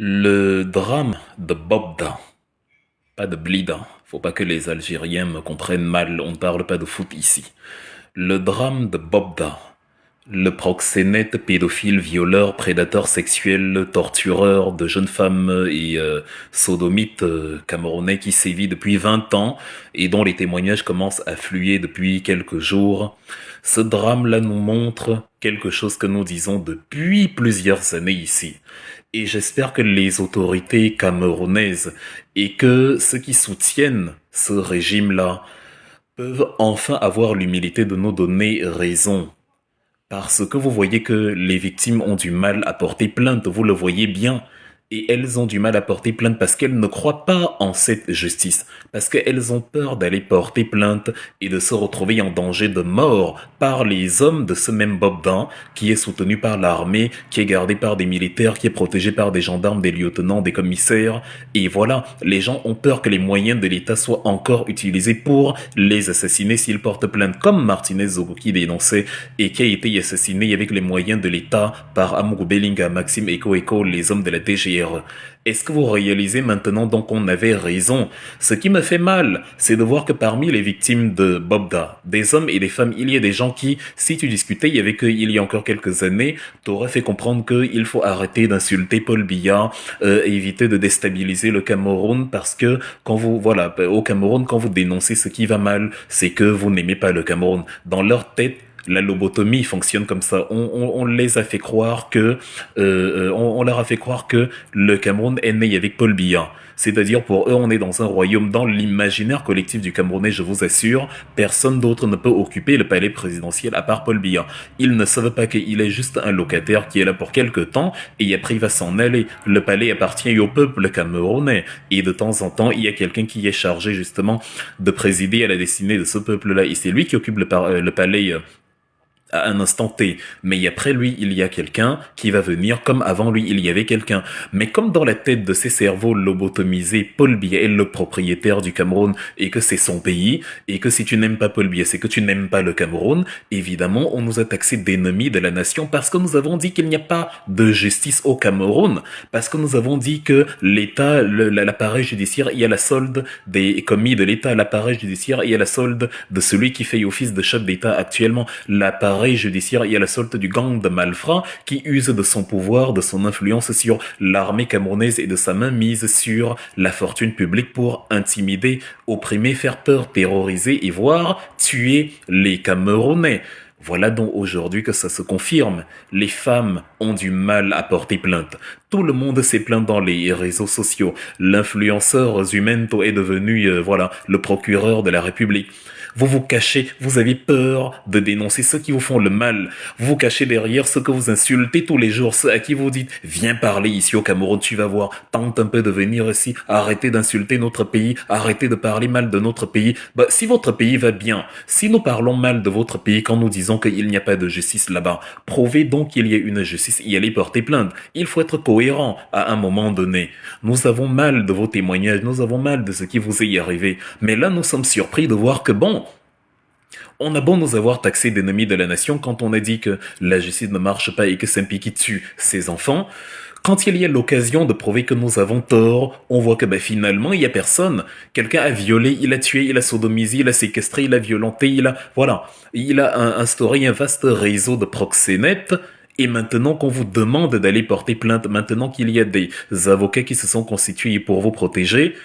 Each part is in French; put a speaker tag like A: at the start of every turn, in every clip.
A: Le drame de Bobda, pas de Blida. Faut pas que les Algériens me comprennent mal, on ne parle pas de foot ici. Le drame de Bobda, le proxénète, pédophile, violeur, prédateur sexuel, tortureur de jeunes femmes et sodomite camerounais qui sévit depuis 20 ans et dont les témoignages commencent à affluer depuis quelques jours. Ce drame-là nous montre quelque chose que nous disons depuis plusieurs années ici. Et j'espère que les autorités camerounaises et que ceux qui soutiennent ce régime-là peuvent enfin avoir l'humilité de nous donner raison. Parce que vous voyez que les victimes ont du mal à porter plainte, vous le voyez bien. Et elles ont du mal à porter plainte parce qu'elles ne croient pas en cette justice, parce qu'elles ont peur d'aller porter plainte et de se retrouver en danger de mort par les hommes de ce même Bobdan qui est soutenu par l'armée, qui est gardé par des militaires, qui est protégé par des gendarmes, des lieutenants, des commissaires. Et voilà, les gens ont peur que les moyens de l'État soient encore utilisés pour les assassiner s'ils portent plainte, comme Martinez Zogo qui dénonçait et qui a été assassiné avec les moyens de l'État par Amourou Belinga, Maxime Eko, les hommes de la DGR. Est-ce que vous réalisez maintenant donc qu'on avait raison? Ce qui me fait mal, c'est de voir que parmi les victimes de Bobda, des hommes et des femmes, il y a des gens qui, si tu discutais avec eux il y a encore quelques années, t'auraient fait comprendre qu'il faut arrêter d'insulter Paul Biya, éviter de déstabiliser le Cameroun parce que quand vous, voilà, au Cameroun, quand vous dénoncez ce qui va mal, c'est que vous n'aimez pas le Cameroun. Dans leur tête, la lobotomie fonctionne comme ça. On les a fait croire que, on leur a fait croire que le Cameroun est né avec Paul Biya. C'est-à-dire pour eux, on est dans un royaume, dans l'imaginaire collectif du Camerounais, je vous assure, personne d'autre ne peut occuper le palais présidentiel à part Paul Biya. Ils ne savent pas qu'il est juste un locataire qui est là pour quelque temps et après il va s'en aller. Le palais appartient au peuple camerounais et de temps en temps, il y a quelqu'un qui est chargé justement de présider à la destinée de ce peuple-là et c'est lui qui occupe le palais à un instant T. Mais après lui, il y a quelqu'un qui va venir, comme avant lui, il y avait quelqu'un. Mais comme dans la tête de ces cerveaux lobotomisés, Paul Biya est le propriétaire du Cameroun et que c'est son pays, et que si tu n'aimes pas Paul Biya, c'est que tu n'aimes pas le Cameroun, évidemment, on nous a taxé d'ennemis de la nation parce que nous avons dit qu'il n'y a pas de justice au Cameroun, parce que nous avons dit que l'État, l'appareil judiciaire, il y a la solde des commis de l'État, l'appareil judiciaire, il y a la solde de celui qui fait office de chef d'État actuellement, l'appareil judiciaire, il y a la solde du gang de malfrats qui use de son pouvoir, de son influence sur l'armée camerounaise et de sa main mise sur la fortune publique pour intimider, opprimer, faire peur, terroriser et voire tuer les Camerounais. Voilà donc aujourd'hui que ça se confirme. Les femmes ont du mal à porter plainte. Tout le monde s'est plaint dans les réseaux sociaux. L'influenceur Zumento est devenu, voilà, le procureur de la République. Vous vous cachez, vous avez peur de dénoncer ceux qui vous font le mal. Vous vous cachez derrière ceux que vous insultez tous les jours, ceux à qui vous dites « Viens parler ici au Cameroun, tu vas voir, tente un peu de venir ici, arrêtez d'insulter notre pays, arrêtez de parler mal de notre pays. » Bah, si votre pays va bien, si nous parlons mal de votre pays quand nous disons qu'il n'y a pas de justice là-bas, prouvez donc qu'il y a une justice et allez porter plainte. Il faut être cohérent à un moment donné. Nous avons mal de vos témoignages, nous avons mal de ce qui vous est arrivé. Mais là, nous sommes surpris de voir que bon, on a beau nous avoir taxé d'ennemis de la nation quand on a dit que la justice ne marche pas et que c'est un pays qui tue ses enfants. Quand il y a l'occasion de prouver que nous avons tort, on voit que finalement, il y a personne. Quelqu'un a violé, il a tué, il a sodomisé, il a séquestré, il a violenté, voilà. Il a instauré un vaste réseau de proxénètes. Et maintenant qu'on vous demande d'aller porter plainte, maintenant qu'il y a des avocats qui se sont constitués pour vous protéger,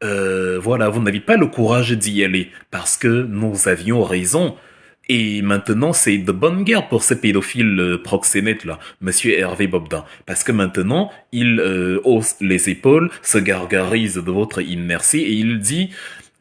A: voilà, vous n'avez pas le courage d'y aller parce que nous avions raison. Et maintenant, c'est de bonne guerre pour ce pédophile proxénète-là, Monsieur Hervé Bobdin. Parce que maintenant, il hausse les épaules, se gargarise de votre inertie et il dit...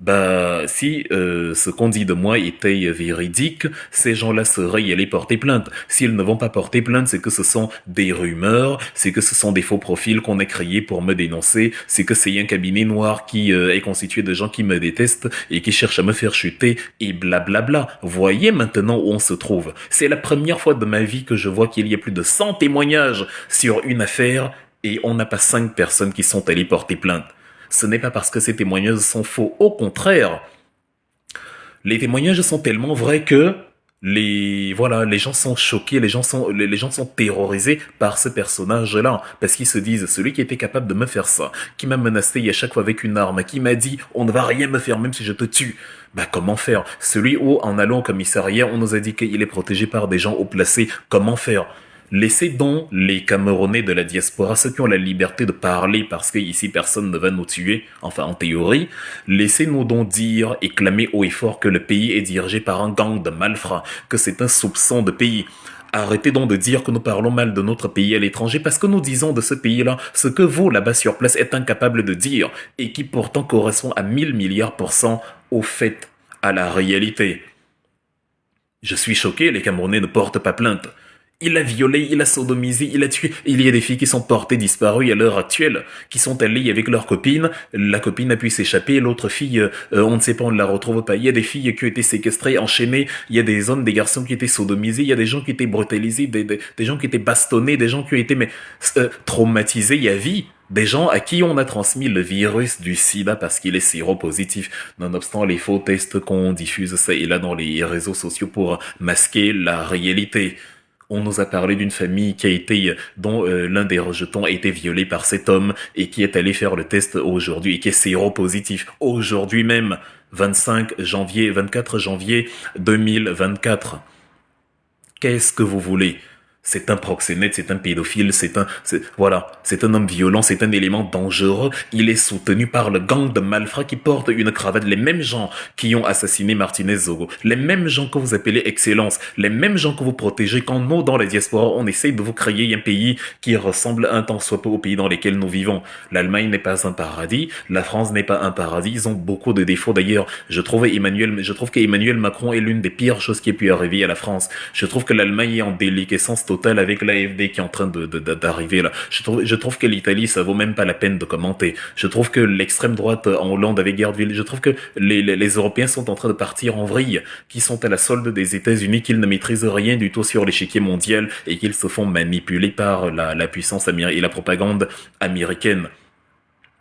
A: Bah, si ce qu'on dit de moi était véridique, ces gens-là seraient allés porter plainte. S'ils ne vont pas porter plainte, c'est que ce sont des rumeurs, c'est que ce sont des faux profils qu'on a créés pour me dénoncer, c'est que c'est un cabinet noir qui est constitué de gens qui me détestent et qui cherchent à me faire chuter et blablabla. Voyez maintenant où on se trouve. C'est la première fois de ma vie que je vois qu'il y a plus de 100 témoignages sur une affaire et on n'a pas 5 personnes qui sont allées porter plainte. Ce n'est pas parce que ces témoignages sont faux. Au contraire, les témoignages sont tellement vrais que Les gens sont choqués, les gens sont terrorisés par ce personnage-là, parce qu'ils se disent, celui qui était capable de me faire ça, qui m'a menacé à chaque fois avec une arme, qui m'a dit, on ne va rien me faire même si je te tue. Bah, comment faire? Celui où, en allant au commissariat, on nous a dit qu'il est protégé par des gens haut placés, comment faire? Laissez donc les Camerounais de la diaspora, ceux qui ont la liberté de parler parce que ici personne ne va nous tuer, enfin en théorie, laissez-nous donc dire et clamer haut et fort que le pays est dirigé par un gang de malfrats, que c'est un soupçon de pays. Arrêtez donc de dire que nous parlons mal de notre pays à l'étranger parce que nous disons de ce pays-là ce que vous, là-bas sur place, êtes incapable de dire et qui pourtant correspond à 1000 milliards% au fait, à la réalité. Je suis choqué, les Camerounais ne portent pas plainte. Il a violé, il a sodomisé, il a tué. Il y a des filles qui sont portées disparues à l'heure actuelle, qui sont allées avec leur copine. La copine a pu s'échapper, l'autre fille, on ne sait pas, on ne la retrouve pas. Il y a des filles qui ont été séquestrées, enchaînées. Il y a des hommes, des garçons qui étaient sodomisés. Il y a des gens qui étaient brutalisés, des gens qui étaient bastonnés, des gens qui ont été traumatisés à vie. Des gens à qui on a transmis le virus du sida parce qu'il est séropositif, nonobstant les faux tests qu'on diffuse ça et là dans les réseaux sociaux pour masquer la réalité. On nous a parlé d'une famille qui a été, dont l'un des rejetons a été violé par cet homme et qui est allé faire le test aujourd'hui et qui est séropositif aujourd'hui même, 24 janvier 2024. Qu'est-ce que vous voulez? C'est un proxénète, c'est un pédophile, c'est un homme violent, c'est un élément dangereux. Il est soutenu par le gang de malfrats qui portent une cravate. Les mêmes gens qui ont assassiné Martinez Zogo, les mêmes gens que vous appelez Excellence, les mêmes gens que vous protégez quand nous, dans la diaspora, on essaye de vous créer un pays qui ressemble un tant soit peu au pays dans lesquels nous vivons. L'Allemagne n'est pas un paradis, la France n'est pas un paradis. Ils ont beaucoup de défauts. D'ailleurs, je trouve qu'Emmanuel Macron est l'une des pires choses qui ait pu arriver à la France. Je trouve que l'Allemagne est en déliquescence totale avec l'AfD qui est en train d'arriver là. Je trouve que l'Italie, ça vaut même pas la peine de commenter. Je trouve que l'extrême droite en Hollande avec Gerdville, je trouve que les Européens sont en train de partir en vrille, qui sont à la solde des États-Unis, qu'ils ne maîtrisent rien du tout sur l'échiquier mondial et qu'ils se font manipuler par la puissance américaine et la propagande américaine.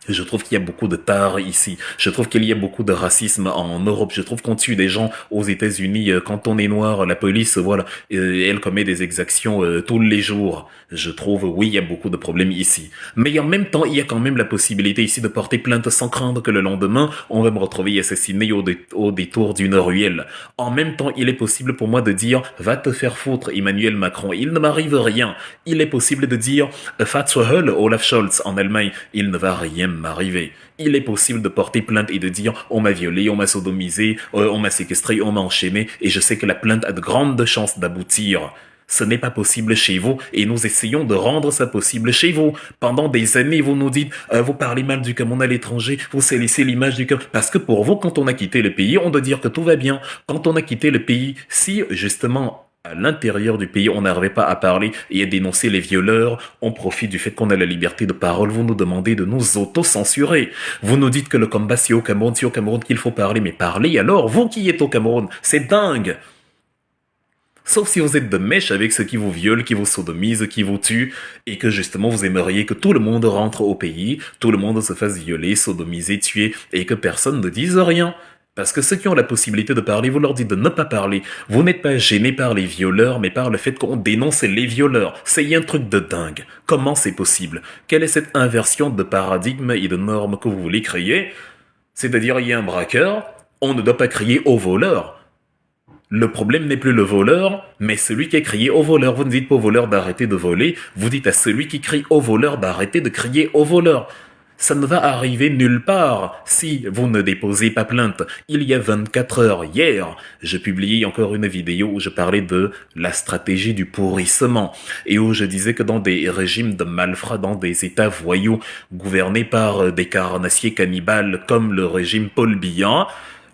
A: Je trouve qu'il y a beaucoup de tard ici. Je trouve qu'il y a beaucoup de racisme en Europe. Je trouve qu'on tue des gens aux États-Unis quand on est noir. La police, voilà, elle commet des exactions tous les jours. Je trouve, oui, il y a beaucoup de problèmes ici. Mais en même temps, il y a quand même la possibilité ici de porter plainte sans craindre que le lendemain, on va me retrouver assassiné au détour d'une ruelle. En même temps, il est possible pour moi de dire, va te faire foutre, Emmanuel Macron. Il ne m'arrive rien. Il est possible de dire, fahr zur Hölle, Olaf Scholz, en Allemagne. Il ne va rien m'arriver. Il est possible de porter plainte et de dire on m'a violé, on m'a sodomisé, on m'a séquestré, on m'a enchaîné et je sais que la plainte a de grandes chances d'aboutir. Ce n'est pas possible chez vous et nous essayons de rendre ça possible chez vous. Pendant des années, vous nous dites vous parlez mal du Cameroun à l'étranger, vous salissez l'image du Cameroun. Parce que pour vous, quand on a quitté le pays, on doit dire que tout va bien. Quand on a quitté le pays, si justement à l'intérieur du pays, on n'arrivait pas à parler et à dénoncer les violeurs. On profite du fait qu'on a la liberté de parole. Vous nous demandez de nous auto-censurer. Vous nous dites que le combat, c'est au Cameroun qu'il faut parler. Mais parlez alors, vous qui êtes au Cameroun. C'est dingue. Sauf si vous êtes de mèche avec ceux qui vous violent, qui vous sodomisent, qui vous tuent, et que justement vous aimeriez que tout le monde rentre au pays, tout le monde se fasse violer, sodomiser, tuer, et que personne ne dise rien. Parce que ceux qui ont la possibilité de parler, vous leur dites de ne pas parler. Vous n'êtes pas gênés par les violeurs, mais par le fait qu'on dénonce les violeurs. C'est un truc de dingue. Comment c'est possible? Quelle est cette inversion de paradigme et de normes que vous voulez créer? C'est-à-dire, il y a un braqueur, on ne doit pas crier au voleur. Le problème n'est plus le voleur, mais celui qui a crié au voleur. Vous ne dites pas au voleur d'arrêter de voler, vous dites à celui qui crie au voleur d'arrêter de crier au voleur. Ça ne va arriver nulle part si vous ne déposez pas plainte. Il y a 24 heures, hier, je publiais encore une vidéo où je parlais de la stratégie du pourrissement et où je disais que dans des régimes de malfrats, dans des États voyous gouvernés par des carnassiers cannibales comme le régime Paul Biya,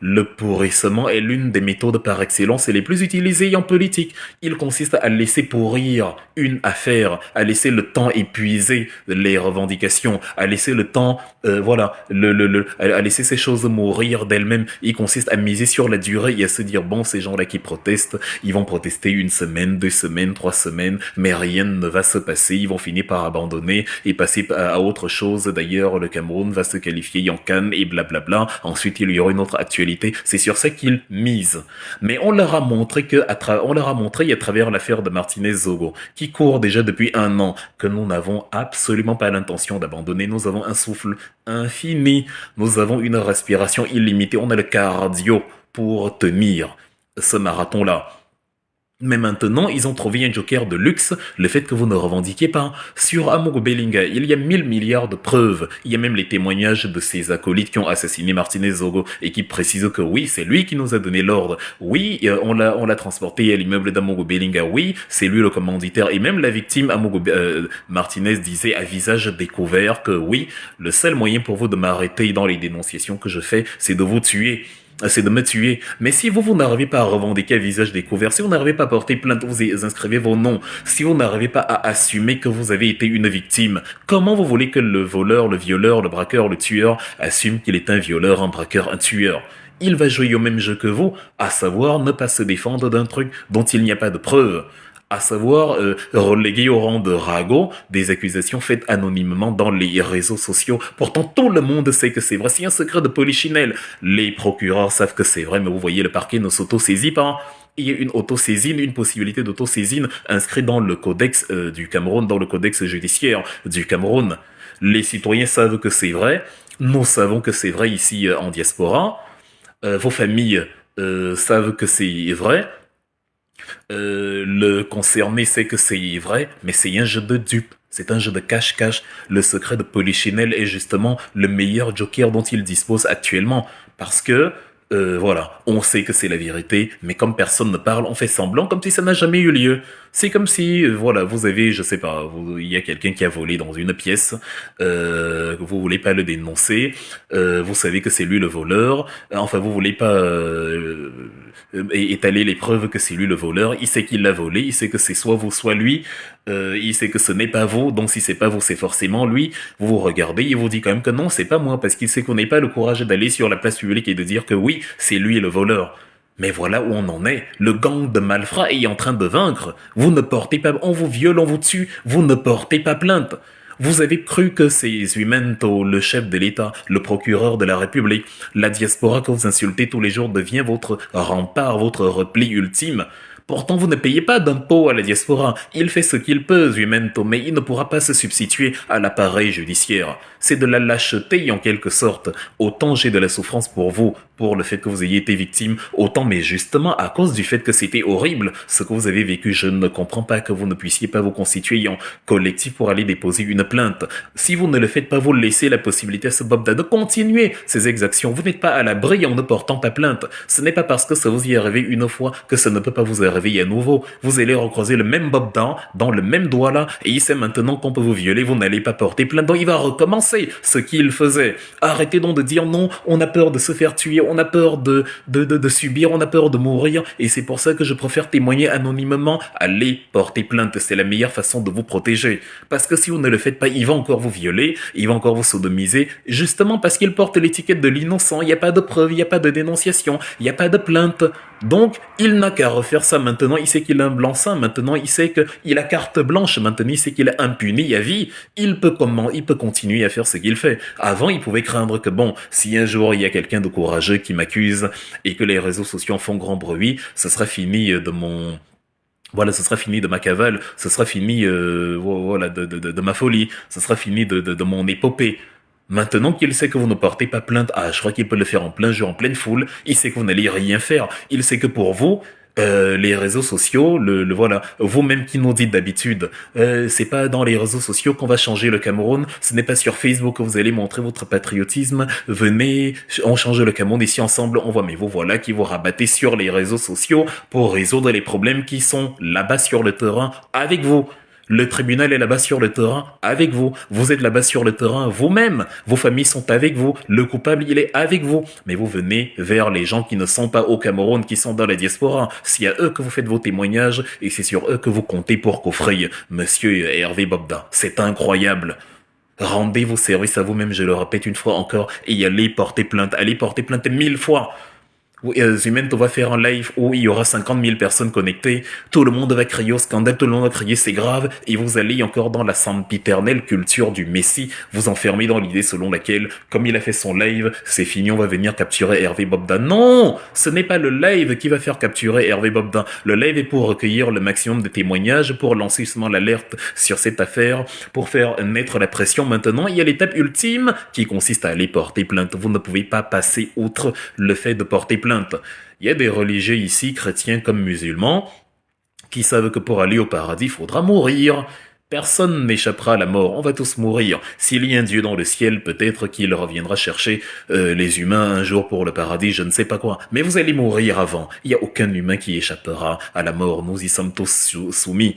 A: le pourrissement est l'une des méthodes par excellence et les plus utilisées en politique. Il consiste à laisser pourrir une affaire, à laisser le temps épuiser les revendications, à laisser le temps, à laisser ces choses mourir d'elles-mêmes. Il consiste à miser sur la durée et à se dire, bon, ces gens-là qui protestent, ils vont protester 1 semaine, 2 semaines, 3 semaines, mais rien ne va se passer. Ils vont finir par abandonner et passer à autre chose. D'ailleurs, le Cameroun va se qualifier en CAN et blablabla. Ensuite, il y aura une autre actualité crédibilité, c'est sur ça qu'ils misent. Mais on leur a montré on leur a montré à travers l'affaire de Martinez-Zogo, qui court déjà depuis 1 an, que nous n'avons absolument pas l'intention d'abandonner. Nous avons un souffle infini, nous avons une respiration illimitée, on a le cardio pour tenir ce marathon-là. Mais maintenant, ils ont trouvé un joker de luxe, le fait que vous ne revendiquiez pas. Sur Amogo Belinga, il y a 1000 milliards de preuves. Il y a même les témoignages de ses acolytes qui ont assassiné Martinez-Zogo et qui précisent que oui, c'est lui qui nous a donné l'ordre. Oui, on l'a transporté à l'immeuble d'Amogo Belinga. Oui, c'est lui le commanditaire. Et même la victime, Martinez, disait à visage découvert que oui, le seul moyen pour vous de m'arrêter dans les dénonciations que je fais, c'est de vous tuer. C'est de me tuer. Mais si vous n'arrivez pas à revendiquer à visage découvert, si vous n'arrivez pas à porter plainte, vous inscrivez vos noms, si vous n'arrivez pas à assumer que vous avez été une victime, comment vous voulez que le voleur, le violeur, le braqueur, le tueur assume qu'il est un violeur, un braqueur, un tueur? Il va jouer au même jeu que vous, à savoir ne pas se défendre d'un truc dont il n'y a pas de preuve, à savoir reléguer au rang de ragot des accusations faites anonymement dans les réseaux sociaux. Pourtant, tout le monde sait que c'est vrai. C'est un secret de polichinelle. Les procureurs savent que c'est vrai, mais vous voyez, le parquet ne s'auto-saisit pas. Il y a une autosaisine, une possibilité d'autosaisine inscrite dans le codex du Cameroun, dans le codex judiciaire du Cameroun. Les citoyens savent que c'est vrai. Nous savons que c'est vrai ici en diaspora. Vos familles savent que c'est vrai. Le concerné sait que c'est vrai, mais c'est un jeu de dupe. C'est un jeu de cache-cache. Le secret de Polichinelle est justement le meilleur joker dont il dispose actuellement. Parce que, voilà, on sait que c'est la vérité, mais comme personne ne parle, on fait semblant comme si ça n'a jamais eu lieu. C'est comme si, voilà, vous avez, je sais pas, il y a quelqu'un qui a volé dans une pièce, vous voulez pas le dénoncer, vous savez que c'est lui le voleur, enfin vous voulez pas étaler les preuves que c'est lui le voleur, il sait qu'il l'a volé, il sait que c'est soit vous, soit lui, il sait que ce n'est pas vous, donc si c'est pas vous, c'est forcément lui, vous vous regardez, il vous dit quand même que non, c'est pas moi, parce qu'il sait qu'on n'a pas le courage d'aller sur la place publique et de dire que oui, c'est lui le voleur. Mais voilà où on en est. Le gang de malfrats est en train de vaincre. Vous ne portez pas, on vous viole, on vous tue. Vous ne portez pas plainte. Vous avez cru que c'est Huimento, le chef de l'État, le procureur de la République, la diaspora que vous insultez tous les jours devient votre rempart, votre repli ultime. Pourtant, vous ne payez pas d'impôts à la diaspora. Il fait ce qu'il peut, Huimento, mais il ne pourra pas se substituer à l'appareil judiciaire. C'est de la lâcheté, en quelque sorte. Autant j'ai de la souffrance pour vous, pour le fait que vous ayez été victime, autant, mais justement, à cause du fait que c'était horrible, ce que vous avez vécu, je ne comprends pas que vous ne puissiez pas vous constituer en collectif pour aller déposer une plainte. Si vous ne le faites pas, vous laissez la possibilité à ce Bobda de continuer ces exactions. Vous n'êtes pas à l'abri en ne portant pas plainte. Ce n'est pas parce que ça vous y est arrivé une fois que ça ne peut pas vous arriver à nouveau. Vous allez recroiser le même Bobda dans le même doigt là, et il sait maintenant qu'on peut vous violer, vous n'allez pas porter plainte, donc il va recommencer ce qu'il faisait. Arrêtez donc de dire non, on a peur de se faire tuer, on a peur de subir, on a peur de mourir, et c'est pour ça que je préfère témoigner anonymement. Allez porter plainte, c'est la meilleure façon de vous protéger. Parce que si vous ne le faites pas, il va encore vous violer, il va encore vous sodomiser, justement parce qu'il porte l'étiquette de l'innocent, il n'y a pas de preuve, il n'y a pas de dénonciation, il n'y a pas de plainte. Donc, il n'a qu'à refaire ça maintenant, il sait qu'il a un blanc-seing, maintenant il sait qu'il a carte blanche, maintenant il sait qu'il est impuni à vie, il peut continuer à faire ce qu'il fait. Avant, il pouvait craindre que bon, si un jour il y a quelqu'un de courageux qui m'accuse et que les réseaux sociaux font grand bruit, ce sera fini ce sera fini de ma cavale, ce sera fini de ma folie, ce sera fini de mon épopée. Maintenant qu'il sait que vous ne portez pas plainte, je crois qu'il peut le faire en plein jour, en pleine foule, il sait que vous n'allez rien faire, il sait que pour vous, les réseaux sociaux, voilà, vous-même qui nous dites d'habitude, c'est pas dans les réseaux sociaux qu'on va changer le Cameroun, ce n'est pas sur Facebook que vous allez montrer votre patriotisme, venez, on change le Cameroun ici ensemble, on voit, mais vous voilà qui vous rabattez sur les réseaux sociaux pour résoudre les problèmes qui sont là-bas sur le terrain avec vous. Le tribunal est là-bas sur le terrain avec vous. Vous êtes là-bas sur le terrain vous-même. Vos familles sont avec vous. Le coupable, il est avec vous. Mais vous venez vers les gens qui ne sont pas au Cameroun, qui sont dans la diaspora. C'est à eux que vous faites vos témoignages et c'est sur eux que vous comptez pour coffrer. Monsieur Hervé Bobda, c'est incroyable. Rendez vos services à vous-même, je le répète une fois encore, et allez porter plainte 1000 fois. Zumento va faire un live où il y aura 50 000 personnes connectées, tout le monde va crier au scandale, tout le monde va crier c'est grave, et vous allez encore dans la sempiternelle culture du Messie, vous enfermer dans l'idée selon laquelle, comme il a fait son live, c'est fini, on va venir capturer Hervé Bobda. Non! Ce n'est pas le live qui va faire capturer Hervé Bobda. Le live est pour recueillir le maximum de témoignages, pour lancer justement l'alerte sur cette affaire, pour faire naître la pression. Maintenant, il y a l'étape ultime qui consiste à aller porter plainte. Vous ne pouvez pas passer outre le fait de porter plainte. Il y a des religieux ici, chrétiens comme musulmans, qui savent que pour aller au paradis, il faudra mourir. Personne n'échappera à la mort, on va tous mourir. S'il y a un Dieu dans le ciel, peut-être qu'il reviendra chercher les humains un jour pour le paradis, je ne sais pas quoi. Mais vous allez mourir avant. Il n'y a aucun humain qui échappera à la mort, nous y sommes tous soumis.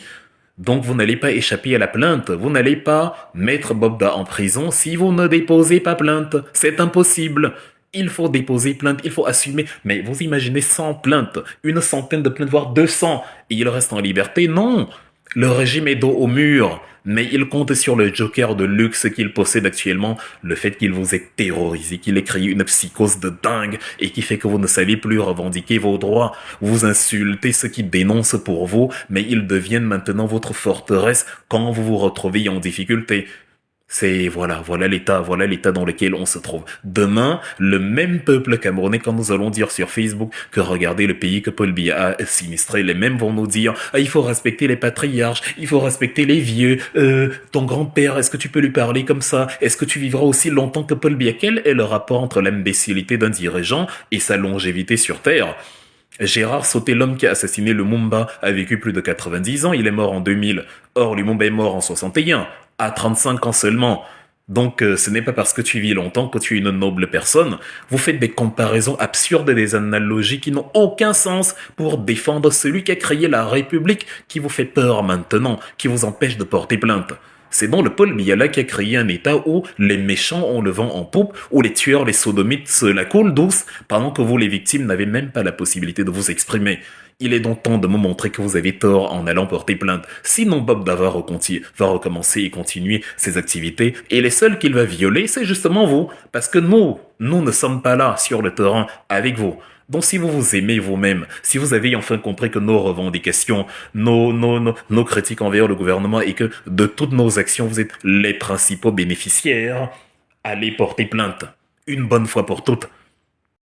A: Donc vous n'allez pas échapper à la plainte, vous n'allez pas mettre Bobda en prison si vous ne déposez pas plainte. C'est impossible. Il faut déposer plainte, il faut assumer. Mais vous imaginez 100 plaintes, une centaine de plaintes, voire 200, et il reste en liberté? Non. Le régime est dos au mur, mais il compte sur le joker de luxe qu'il possède actuellement, le fait qu'il vous ait terrorisé, qu'il ait créé une psychose de dingue et qui fait que vous ne savez plus revendiquer vos droits. Vous insultez ceux qui dénoncent pour vous, mais ils deviennent maintenant votre forteresse quand vous vous retrouvez en difficulté. Voilà l'état dans lequel on se trouve. Demain, le même peuple camerounais, quand nous allons dire sur Facebook que regardez le pays que Paul Biya a sinistré, les mêmes vont nous dire, il faut respecter les patriarches, il faut respecter les vieux, ton grand-père, est-ce que tu peux lui parler comme ça? Est-ce que tu vivras aussi longtemps que Paul Biya? Quel est le rapport entre l'imbécilité d'un dirigeant et sa longévité sur Terre? Gérard Sauté, l'homme qui a assassiné Lumumba, a vécu plus de 90 ans, il est mort en 2000. Or, Lumumba est mort en 61, à 35 ans seulement. Donc, ce n'est pas parce que tu vis longtemps que tu es une noble personne. Vous faites des comparaisons absurdes et des analogies qui n'ont aucun sens pour défendre celui qui a créé la République, qui vous fait peur maintenant, qui vous empêche de porter plainte. C'est donc le Paul Biya qui a créé un état où les méchants ont le vent en poupe, où les tueurs, les sodomites se la coulent douce, pendant que vous, les victimes, n'avez même pas la possibilité de vous exprimer. Il est donc temps de me montrer que vous avez tort en allant porter plainte. Sinon, Bob Dava va recommencer et continuer ses activités, et les seuls qu'il va violer, c'est justement vous. Parce que nous ne sommes pas là sur le terrain avec vous. Donc si vous vous aimez vous-même, si vous avez enfin compris que nos revendications, nos critiques envers le gouvernement et que de toutes nos actions, vous êtes les principaux bénéficiaires, allez porter plainte. Une bonne fois pour toutes.